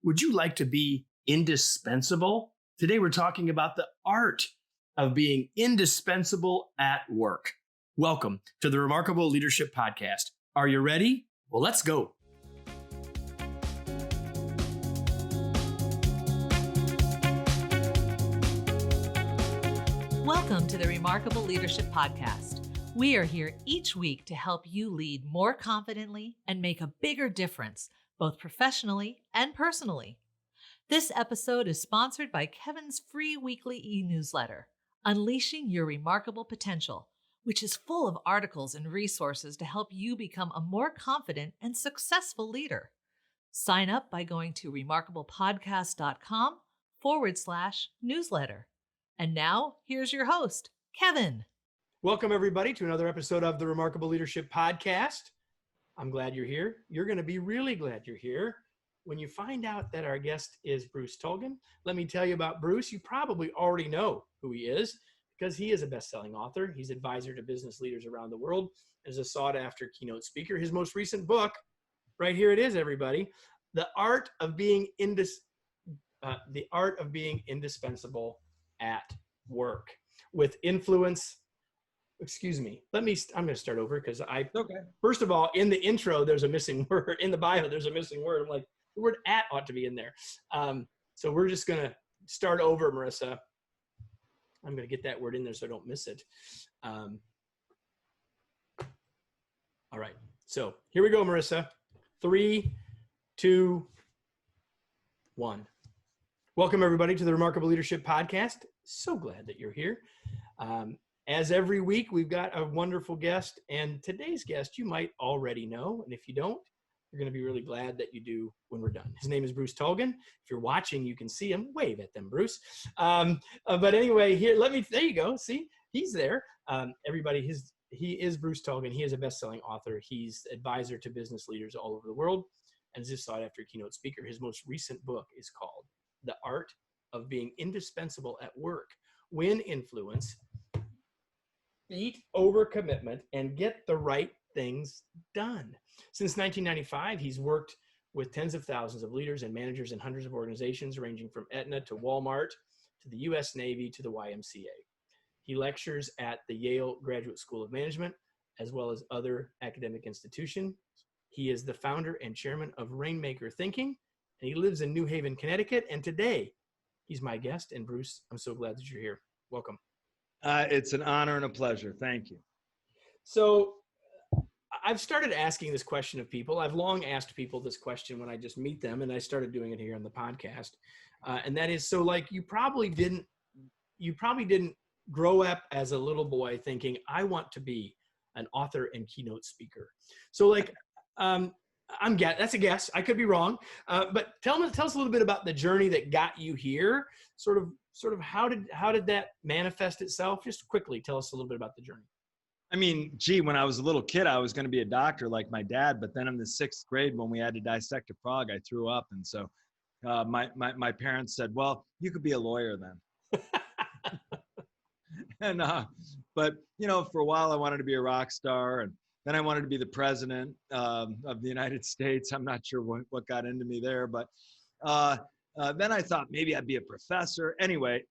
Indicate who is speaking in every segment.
Speaker 1: Would you like to be indispensable? Today, we're talking about the art of being indispensable at work. Welcome to the Remarkable Leadership Podcast. Are you ready? Well, let's go.
Speaker 2: Welcome to the Remarkable Leadership Podcast. We are here each week to help you lead more confidently and make a bigger difference, both professionally and personally. This episode is sponsored by Kevin's free weekly e-newsletter, Unleashing Your Remarkable Potential, which is full of articles and resources to help you become a more confident and successful leader. Sign up by going to remarkablepodcast.com/newsletter. And now, here's your host, Kevin.
Speaker 1: Welcome, everybody, to another episode of the Remarkable Leadership Podcast. I'm glad you're here. You're going to be really glad you're here when you find out that our guest is Bruce Tulgan. Let me tell you about Bruce. You probably already know who he is because he is a best-selling author. He's advisor to business leaders around the world as a sought-after keynote speaker. His most recent book, right here it is, everybody, The Art of Being Indispensable at Work with Influence. Excuse me. I'm going to start over because first of all, in the intro, there's a missing word. In the bio, there's a missing word. I'm like, the word "at" ought to be in there. So we're just going to start over, Marissa. I'm going to get that word in there so I don't miss it. All right. So here we go, Marissa. 3, 2, 1. Welcome, everybody, to the Remarkable Leadership Podcast. So glad that you're here. As every week, we've got a wonderful guest, and today's guest you might already know, and if you don't, you're going to be really glad that you do when we're done. His name is Bruce Tulgan. If you're watching, you can see him. Wave at them, Bruce. But anyway, there you go. See, he's there. Everybody, he is Bruce Tulgan. He is a best-selling author. He's advisor to business leaders all over the world, and is a sought-after keynote speaker. His most recent book is called The Art of Being Indispensable at Work. Win influence, beat overcommitment, and get the right things done. Since 1995, he's worked with tens of thousands of leaders and managers in hundreds of organizations, ranging from Aetna to Walmart to the U.S. Navy to the YMCA. He lectures at the Yale Graduate School of Management, as well as other academic institutions. He is the founder and chairman of Rainmaker Thinking, and he lives in New Haven, Connecticut. And today, he's my guest. And Bruce, I'm so glad that you're here. Welcome.
Speaker 3: It's an honor and a pleasure. Thank you.
Speaker 1: So I've started asking this question of people. I've long asked people this question when I just meet them, and I started doing it here on the podcast. And that is, so like you probably didn't grow up as a little boy thinking, I want to be an author and keynote speaker. So like, that's a guess. I could be wrong. But tell us a little bit about the journey that got you here. Sort of how did that manifest itself? Just quickly tell us a little bit about the journey.
Speaker 3: I mean, when I was a little kid, I was going to be a doctor like my dad, but then in the 6th grade, when we had to dissect a frog, I threw up. And so my parents said, well, you could be a lawyer then. And, but for a while I wanted to be a rock star, and then I wanted to be the president of the United States. I'm not sure what got into me there, but then I thought maybe I'd be a professor. Anyway,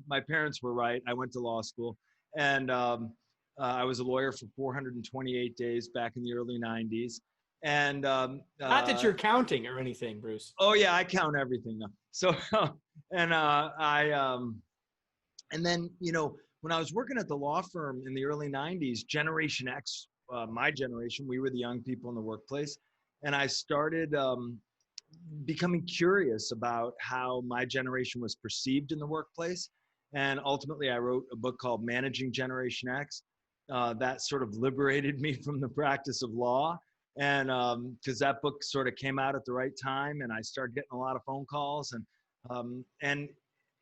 Speaker 3: my parents were right. I went to law school, and I was a lawyer for 428 days back in the early 90s. And not
Speaker 1: that you're counting or anything, Bruce.
Speaker 3: Oh yeah, I count everything now. So and then when I was working at the law firm in the early 90s, Generation X, my generation, we were the young people in the workplace, and I started becoming curious about how my generation was perceived in the workplace. And ultimately, I wrote a book called Managing Generation X. That sort of liberated me from the practice of law. And because that book sort of came out at the right time, and I started getting a lot of phone calls. And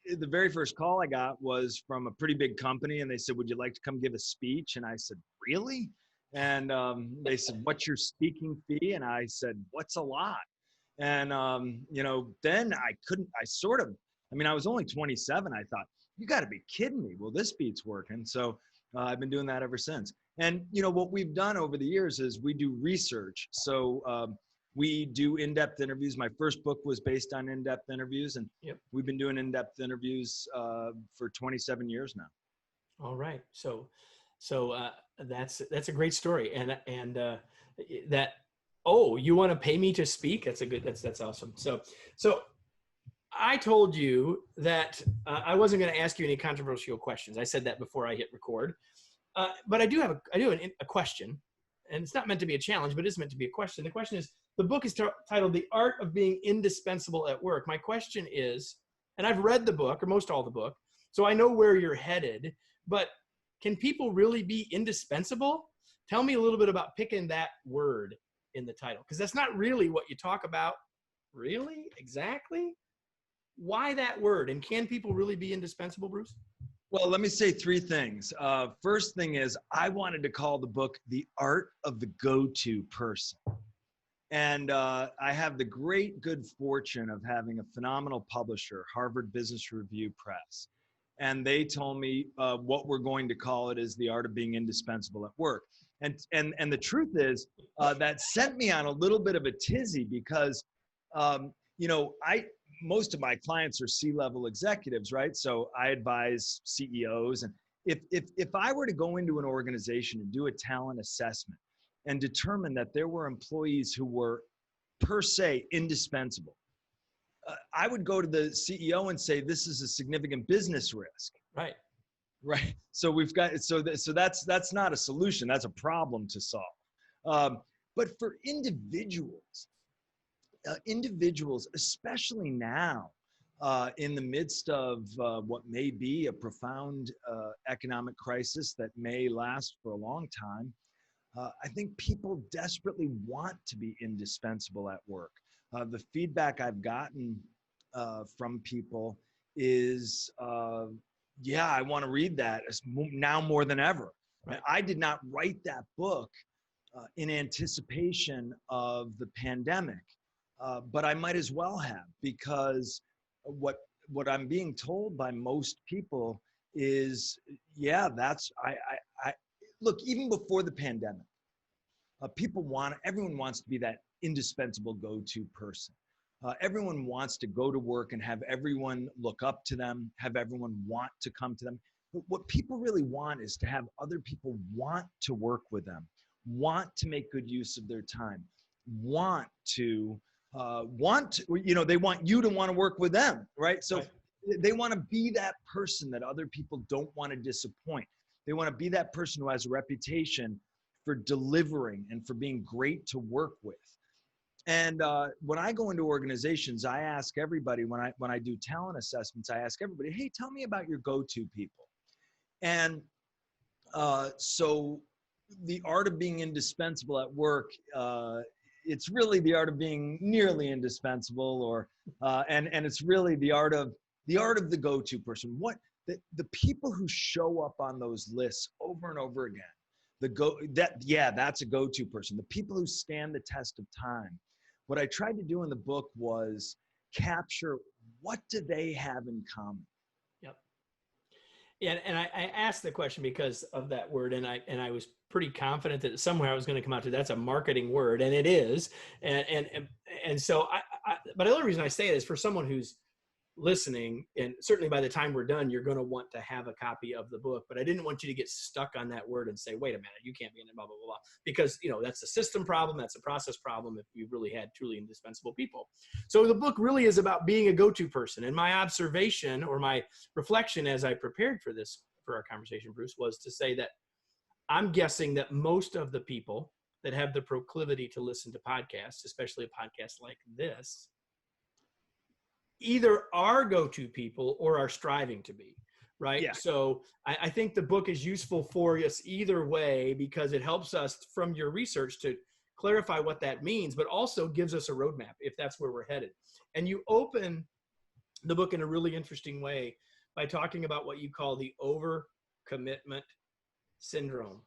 Speaker 3: the very first call I got was from a pretty big company, and they said, would you like to come give a speech? And I said, really? And they said, what's your speaking fee? And I said, what's a lot? And, then I was only 27. I thought, you got to be kidding me. Well, this beat's working. So I've been doing that ever since. And, what we've done over the years is we do research. So We do in-depth interviews. My first book was based on in-depth interviews, and
Speaker 1: Yep.
Speaker 3: we've been doing in-depth interviews for 27 years now.
Speaker 1: All right. So that's a great story. And that, oh, you want to pay me to speak? That's awesome. So I told you that I wasn't going to ask you any controversial questions. I said that before I hit record. But I do have a question, and it's not meant to be a challenge, but it's meant to be a question. The question is, the book is titled "The Art of Being Indispensable at Work." My question is, and I've read the book, or most all the book, so I know where you're headed, but can people really be indispensable? Tell me a little bit about picking that word in the title, because that's not really what you talk about. Really? Exactly? Why that word? And can people really be indispensable, Bruce?
Speaker 3: Well, let me say three things. First thing is, I wanted to call the book "The Art of the Go-To Person." And I have the great good fortune of having a phenomenal publisher, Harvard Business Review Press. And they told me what we're going to call it is "The Art of Being Indispensable at Work." And the truth is, that sent me on a little bit of a tizzy because, most of my clients are C-level executives, right? So I advise CEOs. And if I were to go into an organization and do a talent assessment and determine that there were employees who were per se indispensable, I would go to the CEO and say, this is a significant business risk.
Speaker 1: Right.
Speaker 3: Right. So that's not a solution. That's a problem to solve. But for individuals, especially now, in the midst of what may be a profound economic crisis that may last for a long time, I think people desperately want to be indispensable at work. The feedback I've gotten from people is, yeah, I want to read that now more than ever.
Speaker 1: Right.
Speaker 3: I did not write that book in anticipation of the pandemic, but I might as well have, because what I'm being told by most people is, yeah, look, even before the pandemic, everyone wants to be that indispensable go-to person. Everyone wants to go to work and have everyone look up to them, have everyone want to come to them. But what people really want is to have other people want to work with them, want to make good use of their time, they want you to want to work with them, right? So
Speaker 1: Right.
Speaker 3: They want to be that person that other people don't want to disappoint. They want to be that person who has a reputation for delivering and for being great to work with. And when I go into organizations, I ask everybody, when I do talent assessments, I ask everybody, hey, tell me about your go-to people. And so the art of being indispensable at work, it's really the art of being nearly indispensable, and it's really the art of the go-to person. The people who show up on those lists over and over again, that's a go-to person. The people who stand the test of time. What I tried to do in the book was capture, what do they have in common?
Speaker 1: Yep. And I asked the question because of that word, and I was pretty confident that somewhere I was going to come out to that's a marketing word, and it is. And so but the only reason I say it is for someone who's listening, and certainly by the time we're done, you're going to want to have a copy of the book, but I didn't want you to get stuck on that word and say, wait a minute, you can't be in it, blah, blah, blah, blah, because that's a system problem. That's a process problem. If you really had truly indispensable people. So the book really is about being a go-to person. And my observation or my reflection as I prepared for our conversation, Bruce, was to say that I'm guessing that most of the people that have the proclivity to listen to podcasts, especially a podcast like this, either are go-to people or are striving to be, right?
Speaker 3: Yeah.
Speaker 1: So I think the book is useful for us either way, because it helps us from your research to clarify what that means, but also gives us a roadmap if that's where we're headed. And you open the book in a really interesting way by talking about what you call the overcommitment syndrome.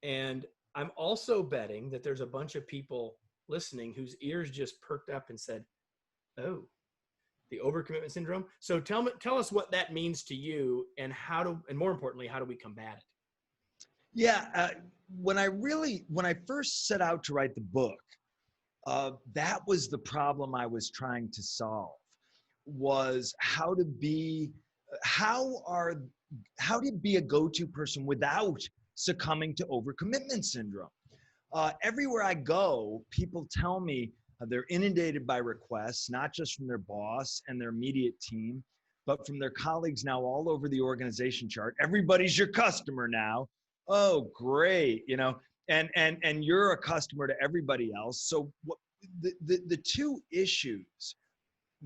Speaker 1: And I'm also betting that there's a bunch of people listening whose ears just perked up and said, oh, the overcommitment syndrome. So tell us what that means to you, and and more importantly, how do we combat it?
Speaker 3: Yeah. When I first set out to write the book, that was the problem I was trying to solve, was how to be a go-to person without succumbing to overcommitment syndrome. Everywhere I go, people tell me they're inundated by requests, not just from their boss and their immediate team, but from their colleagues now all over the organization chart. Everybody's your customer now. Oh, great. And you're a customer to everybody else. So what, the two issues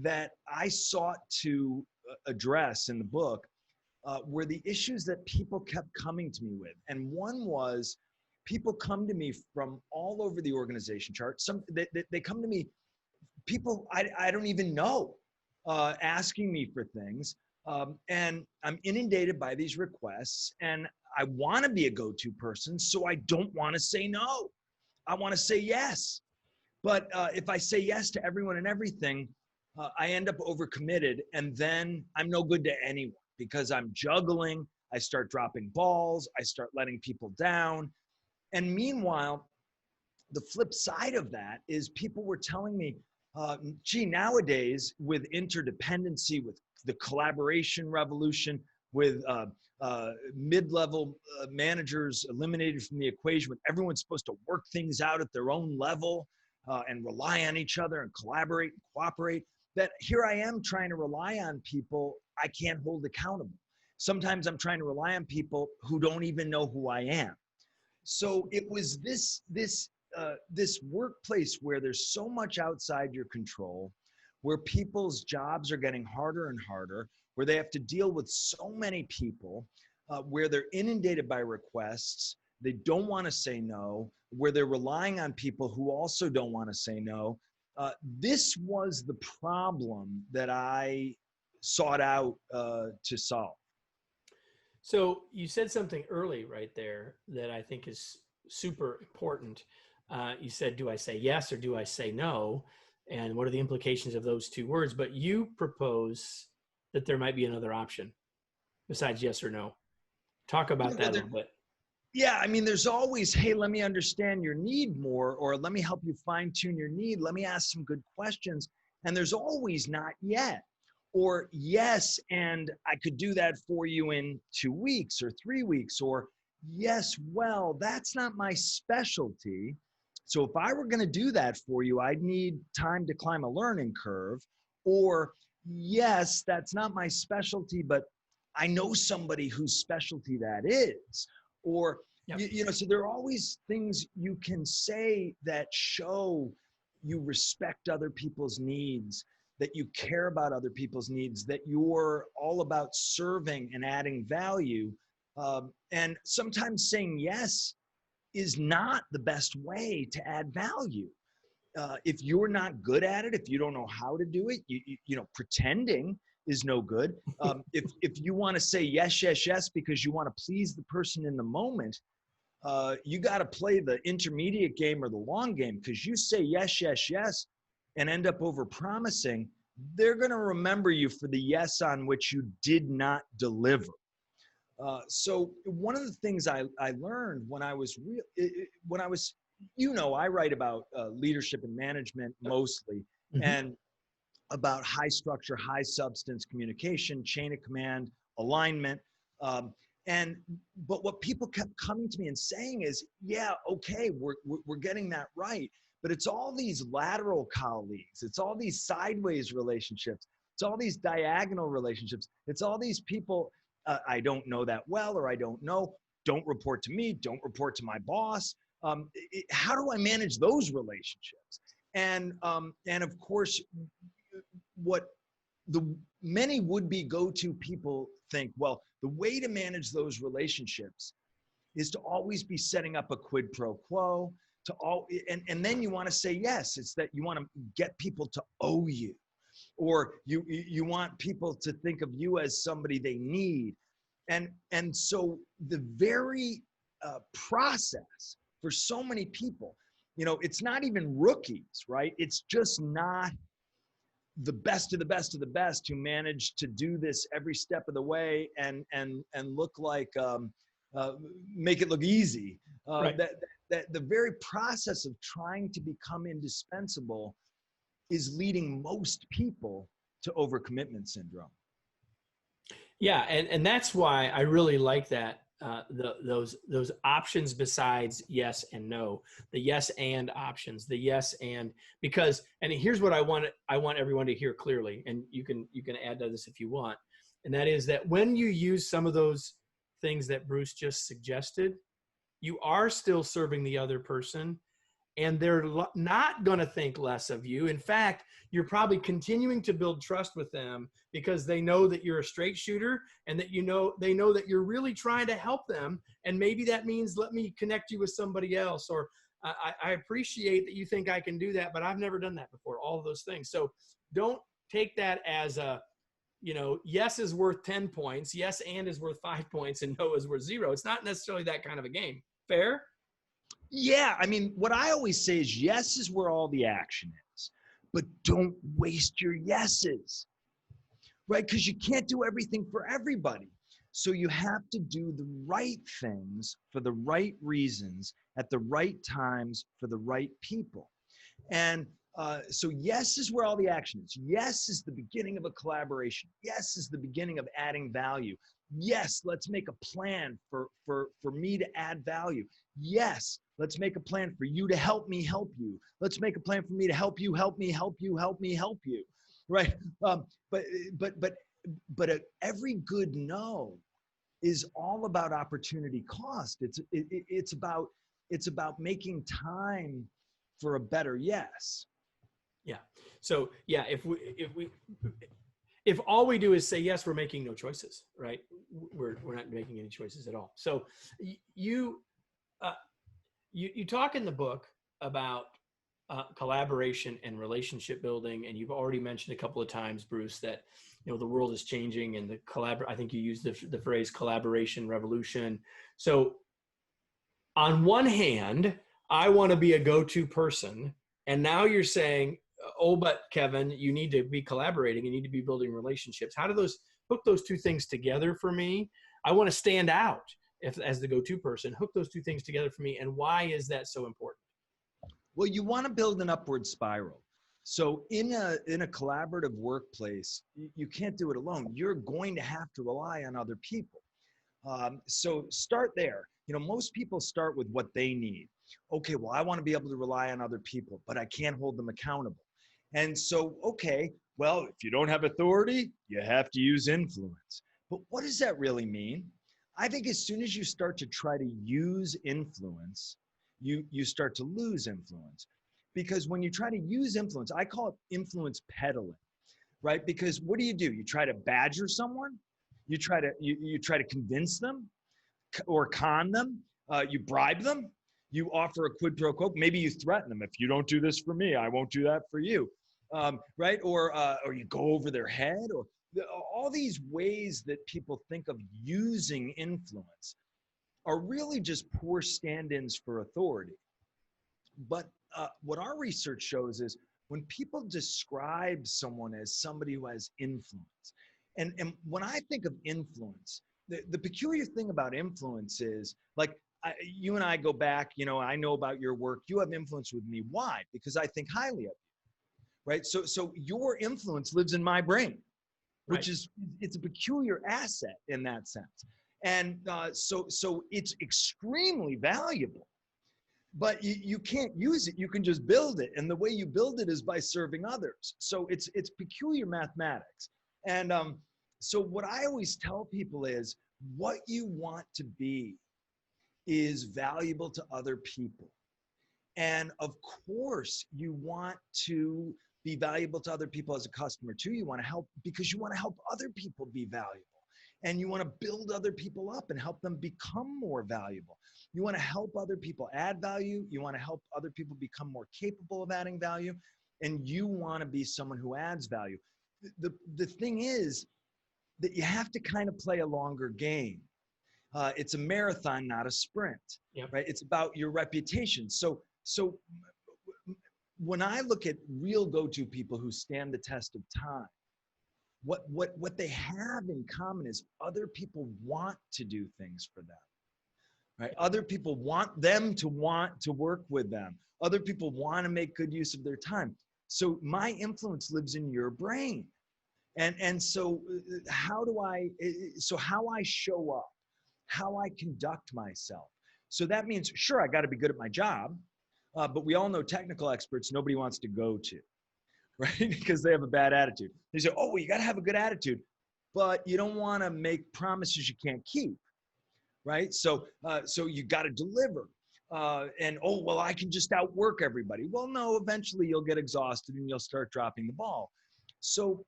Speaker 3: that I sought to address in the book were the issues that people kept coming to me with. And one was, people come to me from all over the organization chart. They come to me, people I don't even know, asking me for things. And I'm inundated by these requests, and I want to be a go-to person. So I don't want to say no. I want to say yes. But if I say yes to everyone and everything, I end up overcommitted, and then I'm no good to anyone because I'm juggling. I start dropping balls. I start letting people down. And meanwhile, the flip side of that is people were telling me, gee, nowadays with interdependency, with the collaboration revolution, with mid-level managers eliminated from the equation, when everyone's supposed to work things out at their own level and rely on each other and collaborate and cooperate, that here I am trying to rely on people I can't hold accountable. Sometimes I'm trying to rely on people who don't even know who I am. So it was this workplace where there's so much outside your control, where people's jobs are getting harder and harder, where they have to deal with so many people, where they're inundated by requests, they don't want to say no, where they're relying on people who also don't want to say no. This was the problem that I sought out to solve.
Speaker 1: So you said something early right there that I think is super important. You said, do I say yes or do I say no? And what are the implications of those two words? But you propose that there might be another option besides yes or no. Talk about that a little bit.
Speaker 3: Yeah, I mean, there's always, hey, let me understand your need more, or let me help you fine tune your need. Let me ask some good questions. And there's always not yet. Or yes, and I could do that for you in 2 weeks or 3 weeks. Or yes, well, that's not my specialty. So if I were going to do that for you, I'd need time to climb a learning curve. Or yes, that's not my specialty, but I know somebody whose specialty that is. Or,
Speaker 1: yep.
Speaker 3: So there are always things you can say that show you respect other people's needs, that you care about other people's needs, that you're all about serving and adding value. And sometimes saying yes is not the best way to add value. If you're not good at it, if you don't know how to do it, pretending is no good. If you want to say yes, yes, yes, because you want to please the person in the moment, you got to play the intermediate game or the long game, because you say yes, yes, yes, and end up over-promising, they're going to remember you for the yes on which you did not deliver. So one of the things I learned when I was I write about leadership and management mostly,
Speaker 1: Mm-hmm.
Speaker 3: and about high structure, high substance communication, chain of command, alignment. But what people kept coming to me and saying is, yeah, okay, we're getting that right. But it's all these lateral colleagues. It's all these sideways relationships. It's all these diagonal relationships. It's all these people I don't know that well, or I don't know, don't report to me, don't report to my boss. How do I manage those relationships? And of course, what the many would-be go-to people think, well, the way to manage those relationships is to always be setting up a quid pro quo, and then you want to say yes. It's that you want to get people to owe you, or you want people to think of you as somebody they need. And so the very process for so many people, it's not even rookies, right? It's just not the best of the best of the best who manage to do this every step of the way and look like make it look easy.
Speaker 1: Right.
Speaker 3: that the very process of trying to become indispensable is leading most people to overcommitment syndrome.
Speaker 1: Yeah, and that's why I really like that. Those options besides yes and no, the yes and options, the yes and, because, and here's what I want everyone to hear clearly, and you can add to this if you want, and that is that when you use some of those things that Bruce just suggested, you are still serving the other person, and they're not going to think less of you. In fact, you're probably continuing to build trust with them because they know that you're a straight shooter, and that they know that you're really trying to help them. And maybe that means, let me connect you with somebody else, or I appreciate that you think I can do that, but I've never done that before. All of those things. So don't take that as a, yes is worth 10 points, yes and is worth 5 points, and no is worth 0. It's not necessarily that kind of a game. Fair?
Speaker 3: Yeah, I mean, what I always say is yes is where all the action is, but don't waste your yeses, right? Because you can't do everything for everybody. So you have to do the right things for the right reasons at the right times for the right people. And so yes is where all the action is. Yes is the beginning of a collaboration. Yes is the beginning of adding value. Yes, let's make a plan for me to add value. Yes, let's make a plan for you to help me help you. Let's make a plan for me to help you, help me, help you, help me, help you. Right? But every good no is all about opportunity cost. It's about making time for a better yes.
Speaker 1: Yeah. So yeah, if all we do is say yes, we're making no choices, right? We're not making any choices at all. So you talk in the book about collaboration and relationship building, and you've already mentioned a couple of times, Bruce, that the world is changing, and I think you used the phrase collaboration revolution. So on one hand, I want to be a go-to person, and now you're saying, oh, but Kevin, you need to be collaborating, you need to be building relationships. How do those hook those two things together for me? I want to stand out as the go-to person. Hook those two things together for me, and why is that so important?
Speaker 3: Well, you want to build an upward spiral. So in a collaborative workplace, you can't do it alone. You're going to have to rely on other people. So start there. Most people start with what they need. Okay, well, I want to be able to rely on other people, but I can't hold them accountable. And so, okay, well, if you don't have authority, you have to use influence. But what does that really mean? I think as soon as you start to try to use influence, you start to lose influence. Because when you try to use influence, I call it influence peddling, right? Because what do? You try to badger someone, you try to convince them or con them, you bribe them, you offer a quid pro quo, maybe you threaten them. If you don't do this for me, I won't do that for you, right? Or you go over their head, or all these ways that people think of using influence are really just poor stand-ins for authority. But what our research shows is when people describe someone as somebody who has influence, and when I think of influence, the peculiar thing about influence is, like, you and I go back, I know about your work. You have influence with me. Why? Because I think highly of you, right? So your influence lives in my brain, which is, it's a peculiar asset in that sense. And so it's extremely valuable. But you can't use it. You can just build it. And the way you build it is by serving others. So it's peculiar mathematics. And so what I always tell people is, what you want to be is valuable to other people. And of course, you want to be valuable to other people as a customer too. You want to help because you want to help other people be valuable. And you want to build other people up and help them become more valuable. You want to help other people add value. You want to help other people become more capable of adding value. And you want to be someone who adds value. The thing is that you have to kind of play a longer game. It's a marathon, not a sprint, right? It's about your reputation. So when I look at real go-to people who stand the test of time, what they have in common is other people want to do things for them. right? Other people want them to want to work with them. Other people want to make good use of their time. So my influence lives in your brain. And so how I show up, how I conduct myself. So that means, sure, I got to be good at my job, but we all know technical experts nobody wants to go to, right? Because they have a bad attitude. They say, oh, well, you got to have a good attitude, but you don't want to make promises you can't keep, right? So you got to deliver. And, oh, well, I can just outwork everybody. Well, no, eventually you'll get exhausted and you'll start dropping the ball. So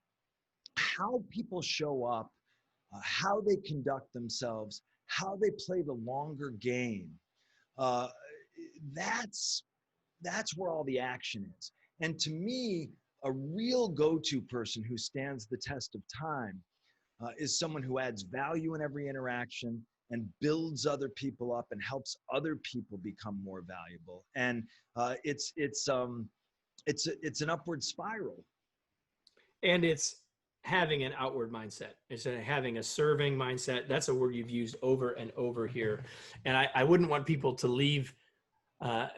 Speaker 3: how people show up, how they conduct themselves, how they play the longer game, that's where all the action is. And to me, a real go-to person who stands the test of time is someone who adds value in every interaction and builds other people up and helps other people become more valuable. And it's an upward spiral.
Speaker 1: And it's having an outward mindset. It's having a serving mindset. That's a word you've used over and over here. And I wouldn't want people to leave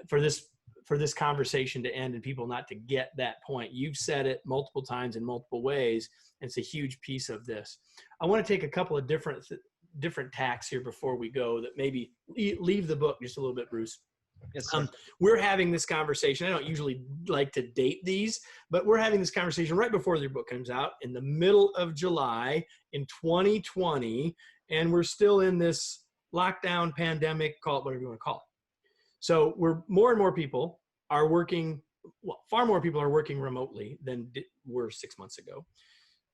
Speaker 1: for this conversation to end and people not to get that point. You've said it multiple times in multiple ways. And it's a huge piece of this. I want to take a couple of different tacks here before we go that maybe leave the book just a little bit, Bruce.
Speaker 3: Yes, sir.
Speaker 1: We're having this conversation. I don't usually like to date these, but we're having this conversation right before your book comes out in the middle of July in 2020. And we're still in this lockdown pandemic, call it whatever you want to call it. So more and more people are working, well, far more people are working remotely than were 6 months ago.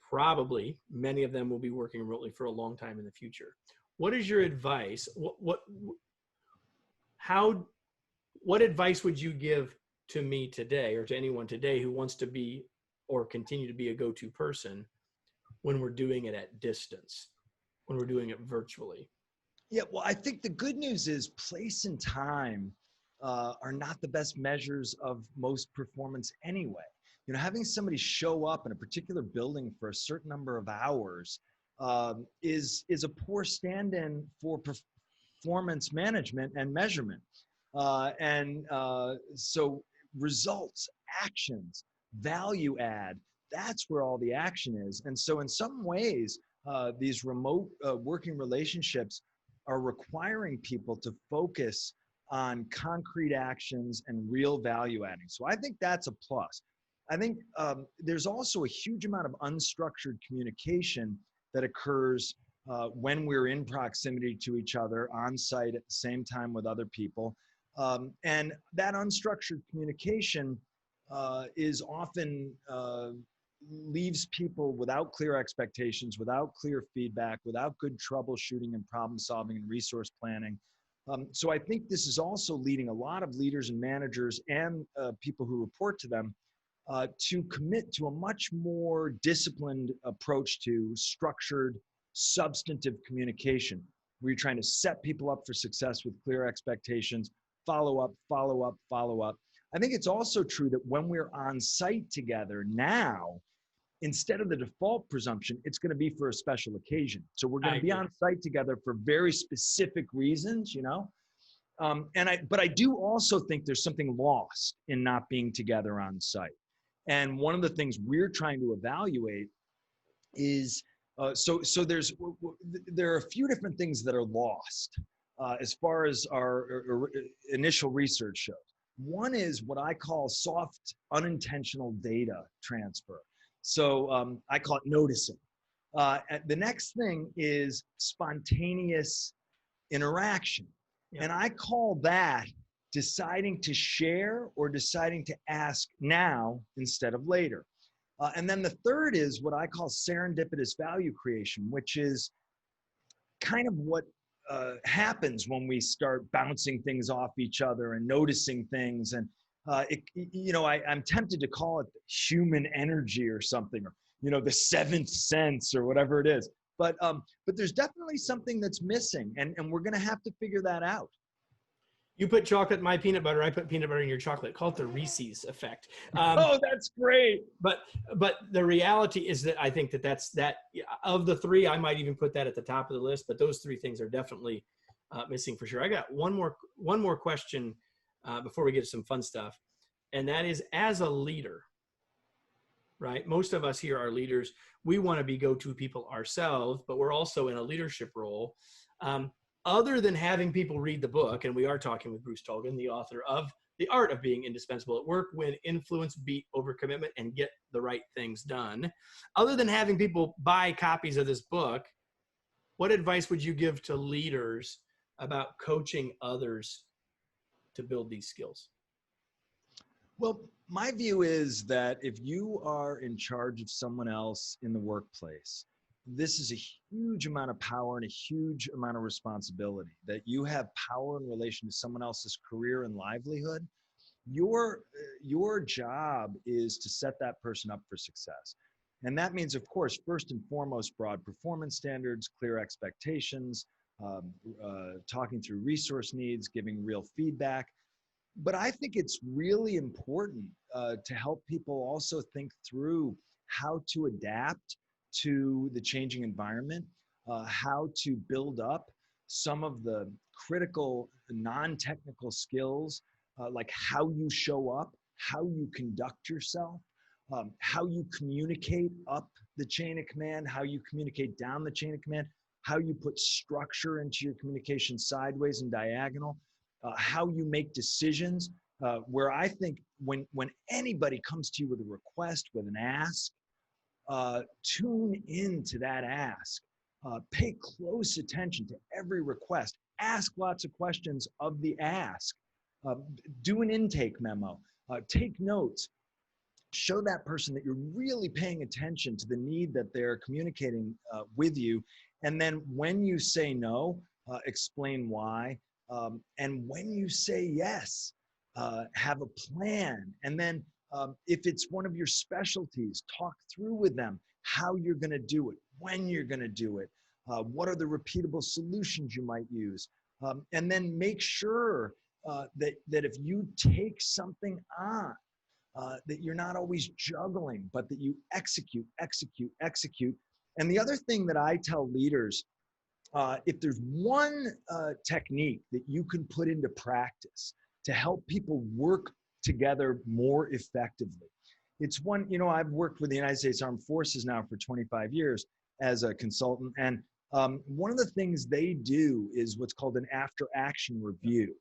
Speaker 1: Probably many of them will be working remotely for a long time in the future. What is your advice? What advice would you give to me today or to anyone today who wants to be or continue to be a go-to person when we're doing it at distance, when we're doing it virtually?
Speaker 3: Yeah, well, I think the good news is place and time are not the best measures of most performance anyway. You know, having somebody show up in a particular building for a certain number of hours is a poor stand-in for performance management and measurement. So results, actions, value add, that's where all the action is. And so in some ways, these remote working relationships are requiring people to focus on concrete actions and real value adding. So I think that's a plus. I think there's also a huge amount of unstructured communication that occurs when we're in proximity to each other on site at the same time with other people. And that unstructured communication is often leaves people without clear expectations, without clear feedback, without good troubleshooting and problem solving and resource planning. So I think this is also leading a lot of leaders and managers and people who report to them to commit to a much more disciplined approach to structured, substantive communication, where you're trying to set people up for success with clear expectations, follow up, follow up, follow up. I think it's also true that when we're on site together now, instead of the default presumption, it's going to be for a special occasion. So we're going to be on site together for very specific reasons, you know. But I do also think there's something lost in not being together on site. And one of the things we're trying to evaluate is, there are a few different things that are lost as far as our initial research shows. One is what I call soft, unintentional data transfer. So I call it noticing. The next thing is spontaneous interaction. Yep. And I call that deciding to share or deciding to ask now instead of later. And then the third is what I call serendipitous value creation, which is kind of what happens when we start bouncing things off each other and noticing things. And I'm tempted to call it human energy or something, or the seventh sense or whatever it is. But there's definitely something that's missing, and we're going to have to figure that out.
Speaker 1: You put chocolate in my peanut butter. I put peanut butter in your chocolate. Call it the Reese's effect.
Speaker 3: Oh, that's great.
Speaker 1: But the reality is that I think that's of the three. I might even put that at the top of the list. But those three things are definitely missing for sure. I got one more question before we get to some fun stuff, and that is, as a leader, right? Most of us here are leaders. We want to be go-to people ourselves, but we're also in a leadership role. Other than having people read the book, and we are talking with Bruce Tulgan, the author of The Art of Being Indispensable at Work, Win Influence, Beat Overcommitment, and Get the Right Things Done. Other than having people buy copies of this book, what advice would you give to leaders about coaching others to build these skills?
Speaker 3: Well, my view is that if you are in charge of someone else in the workplace, this is a huge amount of power and a huge amount of responsibility, that you have power in relation to someone else's career and livelihood. Your job is to set that person up for success. And that means, of course, first and foremost, broad performance standards, clear expectations, talking through resource needs, giving real feedback. But I think it's really important to help people also think through how to adapt to the changing environment, how to build up some of the critical non-technical skills, like how you show up, how you conduct yourself, how you communicate up the chain of command, how you communicate down the chain of command, how you put structure into your communication sideways and diagonal, how you make decisions, where I think when anybody comes to you with a request, with an ask, tune into that ask. Pay close attention to every request. Ask lots of questions of the ask. Do an intake memo. Take notes. Show that person that you're really paying attention to the need that they're communicating with you. And then when you say no, explain why. And when you say yes, have a plan. And then if it's one of your specialties, talk through with them how you're going to do it, when you're going to do it, what are the repeatable solutions you might use. And then make sure that if you take something on, that you're not always juggling, but that you execute. And the other thing that I tell leaders, if there's one technique that you can put into practice to help people work together more effectively, it's one, I've worked with the United States Armed Forces now for 25 years as a consultant. And one of the things they do is what's called an after action review.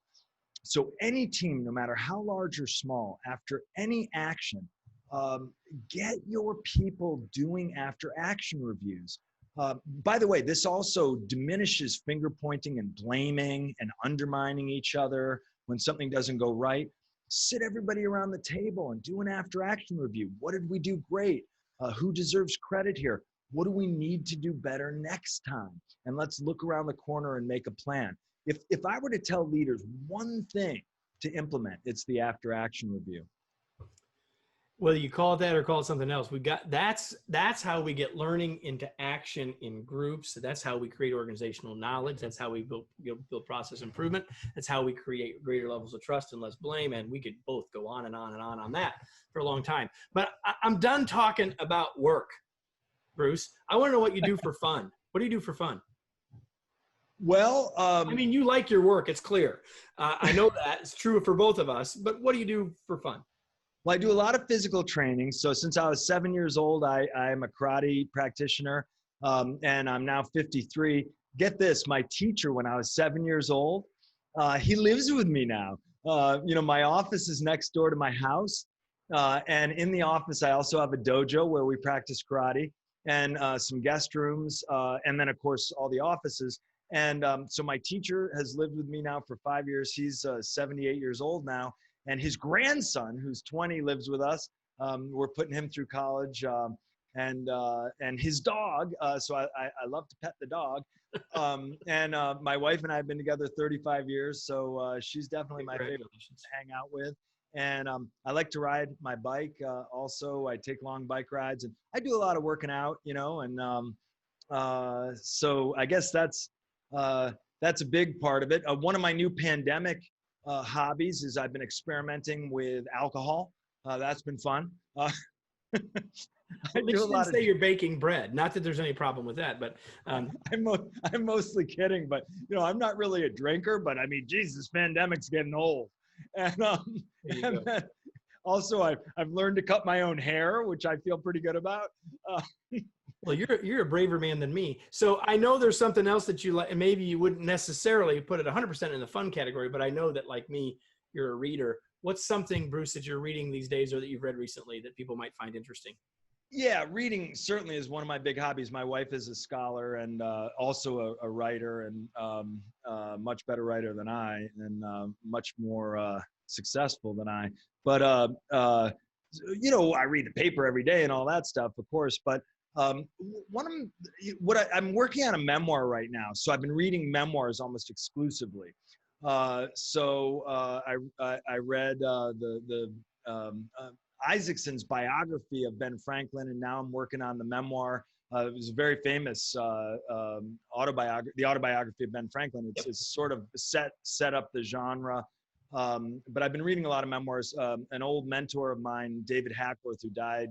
Speaker 3: So any team, no matter how large or small, after any action, get your people doing after action reviews. By the way, this also diminishes finger pointing and blaming and undermining each other when something doesn't go right. Sit everybody around the table and do an after action review. What did we do great? Who deserves credit here? What do we need to do better next time? And let's look around the corner and make a plan. If I were to tell leaders one thing to implement, it's the after action review.
Speaker 1: Whether you call it that or call it something else, that's how we get learning into action in groups. That's how we create organizational knowledge. That's how we build process improvement. That's how we create greater levels of trust and less blame. And we could both go on and on and on that for a long time. But I'm done talking about work, Bruce. I want to know what you do for fun. What do you do for fun?
Speaker 3: Well,
Speaker 1: I mean, you like your work. It's clear. I know that it's true for both of us. But what do you do for fun?
Speaker 3: Well, I do a lot of physical training. So since I was 7 years old, I'm a karate practitioner, and I'm now 53. Get this, my teacher when I was 7 years old, he lives with me now. My office is next door to my house. And in the office, I also have a dojo where we practice karate, and some guest rooms, and then, of course, all the offices. And so my teacher has lived with me now for 5 years. He's 78 years old now. And his grandson, who's 20, lives with us. We're putting him through college, and his dog. So I love to pet the dog. And my wife and I have been together 35 years. So she's definitely my favorite to hang out with. And I like to ride my bike. Also, I take long bike rides, and I do a lot of working out, and so I guess that's a big part of it. One of my new pandemic hobbies is I've been experimenting with alcohol. That's been fun. I
Speaker 1: At
Speaker 3: do
Speaker 1: least
Speaker 3: a
Speaker 1: you
Speaker 3: lot
Speaker 1: didn't
Speaker 3: of.
Speaker 1: say you're baking bread. Not that there's any problem with that, but
Speaker 3: I'm mostly kidding, but I'm not really a drinker. But I mean, Jesus, pandemic's getting old, and
Speaker 1: there you
Speaker 3: and
Speaker 1: go.
Speaker 3: then also I've learned to cut my own hair, which I feel pretty good about. Uh,
Speaker 1: Well, you're a braver man than me. So I know there's something else that you like, and maybe you wouldn't necessarily put it 100% in the fun category, but I know that like me, you're a reader. What's something, Bruce, that you're reading these days or that you've read recently that people might find interesting?
Speaker 3: Yeah, reading certainly is one of my big hobbies. My wife is a scholar and also a writer, and much better writer than I, and much more successful than I. But I read the paper every day and all that stuff, of course. But one of I'm working on a memoir right now, so I've been reading memoirs almost exclusively. I read Isaacson's biography of Ben Franklin, and now I'm working on the memoir. It was a very famous autobiography, the autobiography of Ben Franklin. It's sort of set up the genre. But I've been reading a lot of memoirs. An old mentor of mine, David Hackworth, who died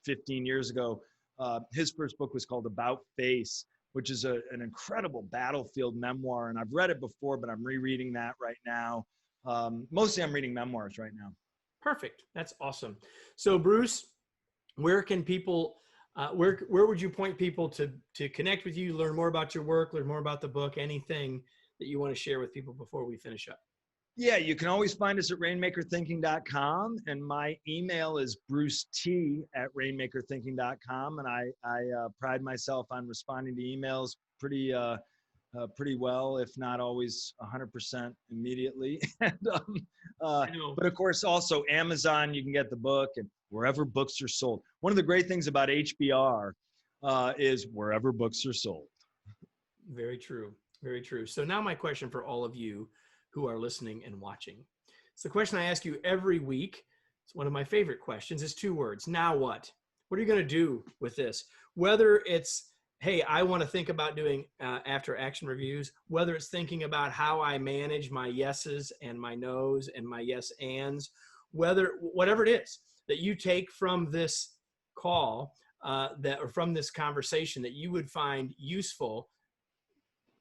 Speaker 3: 15 years ago, his first book was called About Face, which is an incredible battlefield memoir. And I've read it before, but I'm rereading that right now. Mostly I'm reading memoirs right now.
Speaker 1: Perfect. That's awesome. So Bruce, where can people, where would you point people to connect with you, learn more about your work, learn more about the book, anything that you want to share with people before we finish up?
Speaker 3: Yeah, you can always find us at rainmakerthinking.com, and my email is brucet@rainmakerthinking.com, and I pride myself on responding to emails pretty well, if not always 100% immediately. And, but of course, also Amazon, you can get the book, and wherever books are sold. One of the great things about HBR is wherever books are sold.
Speaker 1: Very true. Very true. So now my question for all of you who are listening and watching. It's the question I ask you every week. It's one of my favorite questions. It's 2 words. Now what? What are you going to do with this? Whether it's, hey, I want to think about doing after action reviews, whether it's thinking about how I manage my yeses and my nos and my yes ands, whatever it is that you take from this call or from this conversation that you would find useful.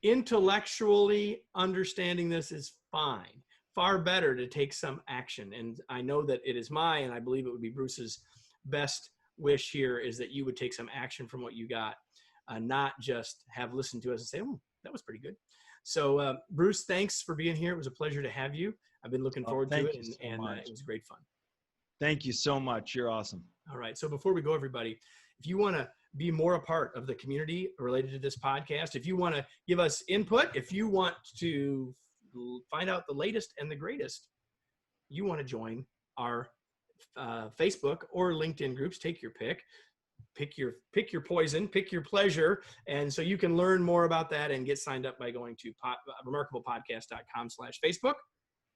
Speaker 1: Intellectually understanding this is fine. Far better to take some action. And I know that it is and I believe it would be Bruce's best wish here is that you would take some action from what you got, not just have listened to us and say, oh, that was pretty good. So Bruce, thanks for being here. It was a pleasure to have you. I've been looking forward to it, and it was great fun.
Speaker 3: Thank you so much. You're awesome.
Speaker 1: All right. So before we go, everybody, if you want to be more a part of the community related to this podcast, if you want to give us input, if you want to find out the latest and the greatest, you want to join our Facebook or LinkedIn groups, take your pick. Pick your poison, pick your pleasure. And so you can learn more about that and get signed up by going to remarkablepodcast.com/Facebook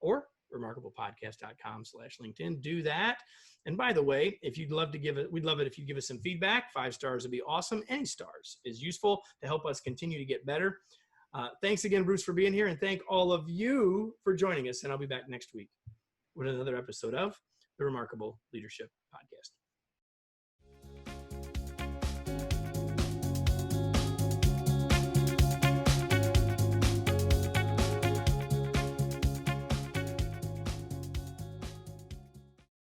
Speaker 1: or remarkablepodcast.com/LinkedIn. Do that. And by the way, if you'd love to we'd love it if you give us some feedback. 5 stars would be awesome. Any stars is useful to help us continue to get better. Thanks again, Bruce, for being here. And thank all of you for joining us. And I'll be back next week with another episode of the Remarkable Leadership Podcast.